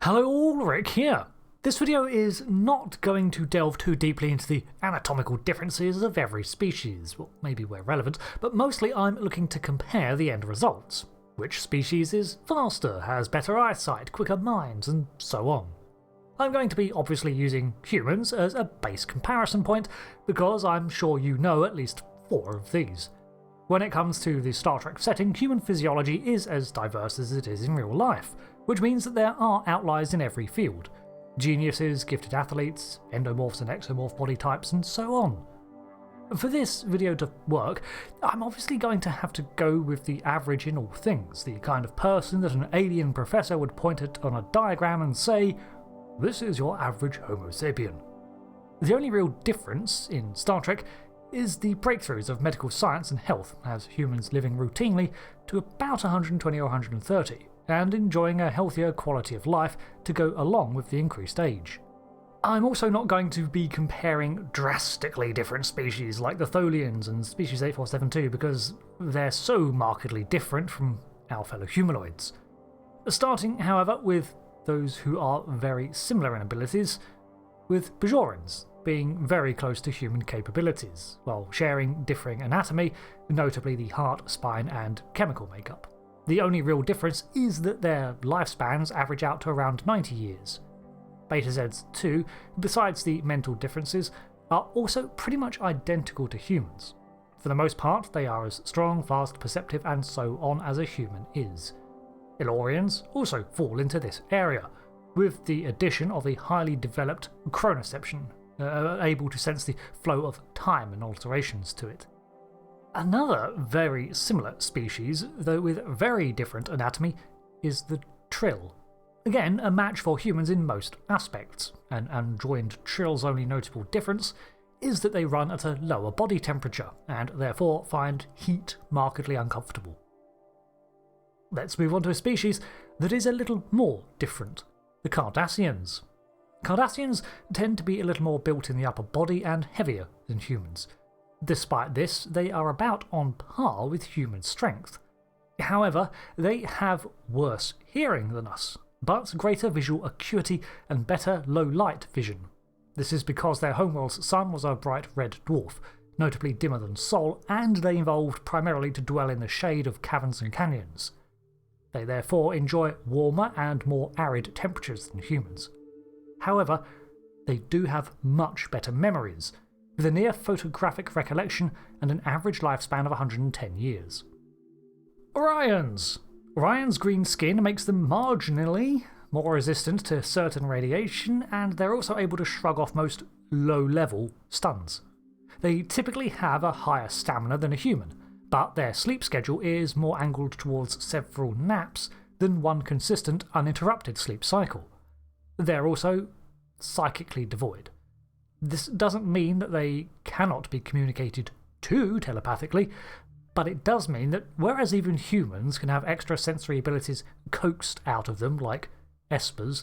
Hello all, Rick here. This video is not going to delve too deeply into the anatomical differences of every species, well maybe where relevant, but mostly I'm looking to compare the end results. Which species is faster, has better eyesight, quicker minds, and so on. I'm going to be obviously using humans as a base comparison point, because I'm sure you know at least 4 of these. When it comes to the Star Trek setting, human physiology is as diverse as it is in real life, which means that there are outliers in every field. Geniuses, gifted athletes, endomorphs and exomorph body types, and so on. For this video to work, I'm obviously going to have to go with the average in all things, the kind of person that an alien professor would point at on a diagram and say, "This is your average Homo sapien." The only real difference in Star Trek is the breakthroughs of medical science and health, as humans living routinely to about 120 or 130, and enjoying a healthier quality of life to go along with the increased age. I'm also not going to be comparing drastically different species like the Tholians and species 8472 because they're so markedly different from our fellow humanoids. Starting, however, with those who are very similar in abilities, with Bajorans being very close to human capabilities, while sharing differing anatomy, notably the heart, spine, and chemical makeup. The only real difference is that their lifespans average out to around 90 years. Beta Zs too, besides the mental differences, are also pretty much identical to humans. For the most part, they are as strong, fast, perceptive, and so on as a human is. Ilorians also fall into this area, with the addition of a highly developed chronoception, able to sense the flow of time and alterations to it. Another very similar species, though with very different anatomy, is the Trill. Again, a match for humans in most aspects. An unjoined Trill's only notable difference is that they run at a lower body temperature, and therefore find heat markedly uncomfortable. Let's move on to a species that is a little more different, the Cardassians. Cardassians tend to be a little more built in the upper body and heavier than humans. Despite this, they are about on par with human strength. However, they have worse hearing than us, but greater visual acuity and better low-light vision. This is because their homeworld's sun was a bright red dwarf, notably dimmer than Sol, and they evolved primarily to dwell in the shade of caverns and canyons. They therefore enjoy warmer and more arid temperatures than humans. However, they do have much better memories, with a near photographic recollection and an average lifespan of 110 years. Orions! Orion's green skin makes them marginally more resistant to certain radiation, and they're also able to shrug off most low-level stuns. They typically have a higher stamina than a human, but their sleep schedule is more angled towards several naps than one consistent, uninterrupted sleep cycle. They're also psychically devoid. This doesn't mean that they cannot be communicated to telepathically, but it does mean that whereas even humans can have extrasensory abilities coaxed out of them, like espers,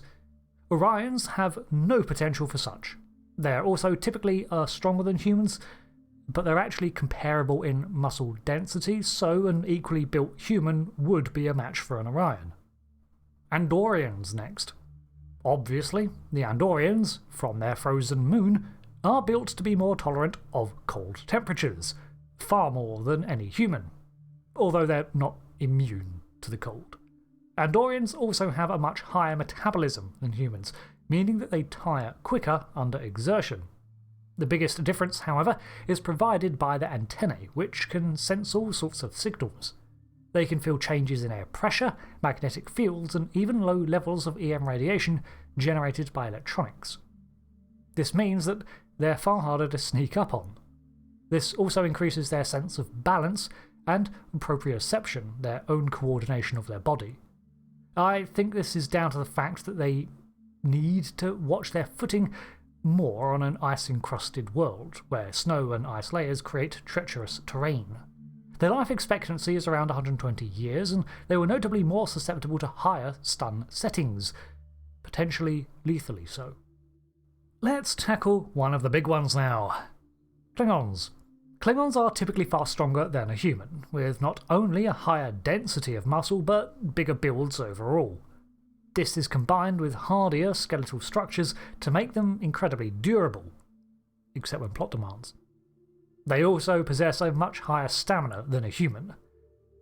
Orions have no potential for such. They're also typically stronger than humans, but they're actually comparable in muscle density, so an equally built human would be a match for an Orion. Andorians next. Obviously, the Andorians, from their frozen moon, are built to be more tolerant of cold temperatures, far more than any human, although they're not immune to the cold. Andorians also have a much higher metabolism than humans, meaning that they tire quicker under exertion. The biggest difference, however, is provided by their antennae, which can sense all sorts of signals. They can feel changes in air pressure, magnetic fields, and even low levels of EM radiation generated by electronics. This means that they're far harder to sneak up on. This also increases their sense of balance and proprioception, their own coordination of their body. I think this is down to the fact that they need to watch their footing more on an ice-encrusted world, where snow and ice layers create treacherous terrain. Their life expectancy is around 120 years, and they were notably more susceptible to higher stun settings, potentially lethally so. Let's tackle one of the big ones now. Klingons. Klingons are typically far stronger than a human, with not only a higher density of muscle, but bigger builds overall. This is combined with hardier skeletal structures to make them incredibly durable, except when plot demands. They also possess a much higher stamina than a human.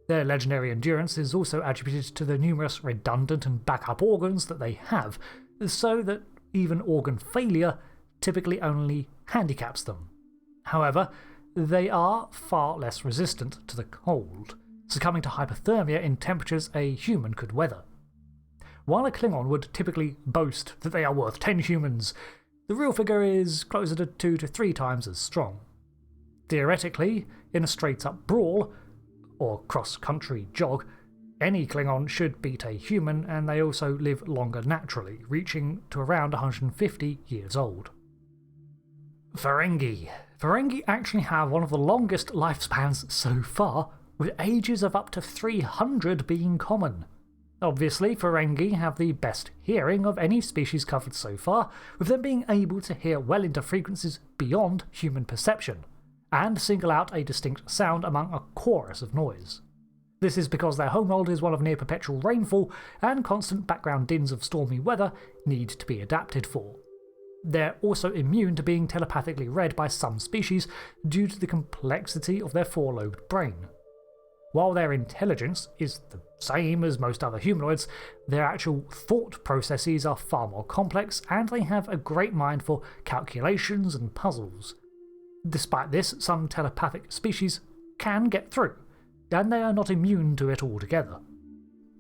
Their legendary endurance is also attributed to the numerous redundant and backup organs that they have, so that even organ failure typically only handicaps them. However, they are far less resistant to the cold, succumbing to hypothermia in temperatures a human could weather. While a Klingon would typically boast that they are worth 10 humans, the real figure is closer to 2 to 3 times as strong. Theoretically, in a straight-up brawl, or cross-country jog, any Klingon should beat a human, and they also live longer naturally, reaching to around 150 years old. Ferengi. Ferengi actually have one of the longest lifespans so far, with ages of up to 300 being common. Obviously, Ferengi have the best hearing of any species covered so far, with them being able to hear well into frequencies beyond human perception, and single out a distinct sound among a chorus of noise. This is because their homeworld is one of near perpetual rainfall, and constant background dins of stormy weather need to be adapted for. They're also immune to being telepathically read by some species due to the complexity of their four-lobed brain. While their intelligence is the same as most other humanoids, their actual thought processes are far more complex, and they have a great mind for calculations and puzzles. Despite this, some telepathic species can get through, and they are not immune to it altogether.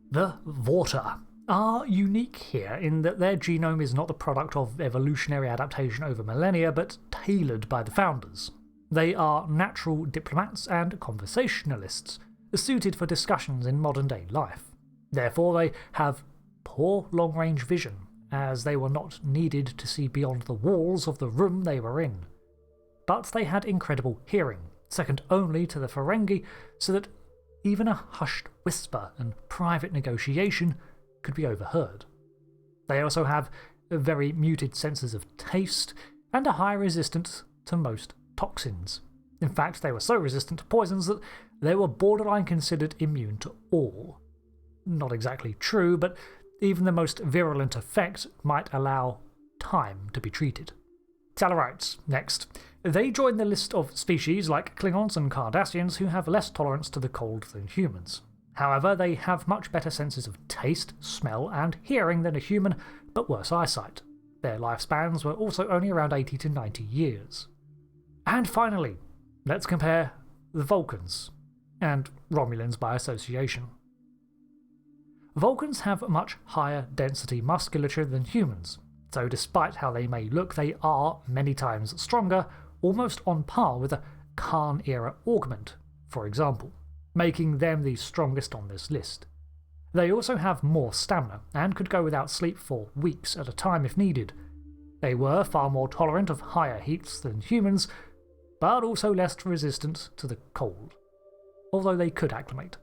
The Vorta are unique here in that their genome is not the product of evolutionary adaptation over millennia, but tailored by the founders. They are natural diplomats and conversationalists, suited for discussions in modern-day life. Therefore, they have poor long-range vision, as they were not needed to see beyond the walls of the room they were in. But they had incredible hearing, second only to the Ferengi, so that even a hushed whisper and private negotiation could be overheard. They also have very muted senses of taste and a high resistance to most toxins. In fact, they were so resistant to poisons that they were borderline considered immune to all. Not exactly true, but even the most virulent effect might allow time to be treated. Tellarites, next. They join the list of species like Klingons and Cardassians who have less tolerance to the cold than humans. However, they have much better senses of taste, smell, and hearing than a human, but worse eyesight. Their lifespans were also only around 80 to 90 years. And finally, let's compare the Vulcans, and Romulans by association. Vulcans have much higher density musculature than humans, so despite how they may look, they are many times stronger, almost on par with a Khan-era augment, for example, making them the strongest on this list. They also have more stamina, and could go without sleep for weeks at a time if needed. They were far more tolerant of higher heats than humans, but also less resistant to the cold, although they could acclimate.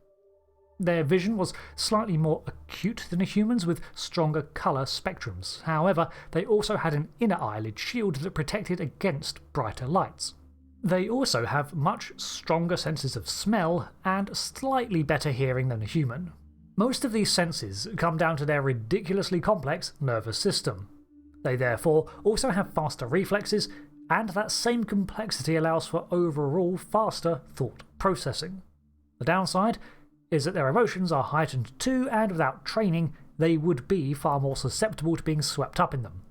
Their vision was slightly more acute than a human's, with stronger colour spectrums. However, they also had an inner eyelid shield that protected against brighter lights. They also have much stronger senses of smell and slightly better hearing than a human. Most of these senses come down to their ridiculously complex nervous system. They therefore also have faster reflexes, and that same complexity allows for overall faster thought processing. The downside is that their emotions are heightened too, and without training, they would be far more susceptible to being swept up in them.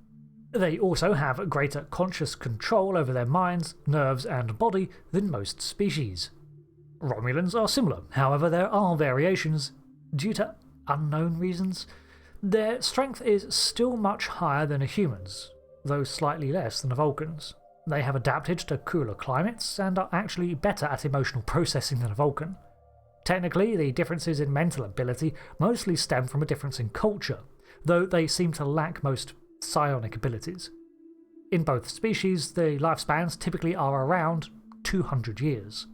They also have greater conscious control over their minds, nerves, and body than most species. Romulans are similar, however, there are variations due to unknown reasons. Their strength is still much higher than a human's, though slightly less than a Vulcan's. They have adapted to cooler climates and are actually better at emotional processing than a Vulcan. Technically, the differences in mental ability mostly stem from a difference in culture, though they seem to lack most psionic abilities. In both species, the lifespans typically are around 200 years.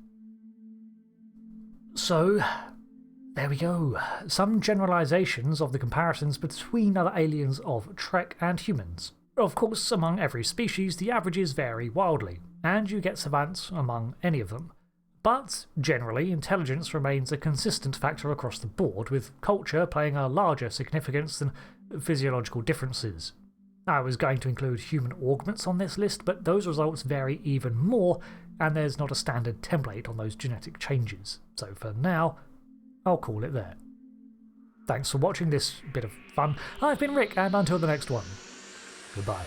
So, there we go. Some generalisations of the comparisons between other aliens of Trek and humans. Of course, among every species, the averages vary wildly, and you get savants among any of them. But, generally, intelligence remains a consistent factor across the board, with culture playing a larger significance than physiological differences. I was going to include human augments on this list, but those results vary even more, and there's not a standard template on those genetic changes. So for now, I'll call it there. Thanks for watching this bit of fun. I've been Rick, and until the next one, goodbye.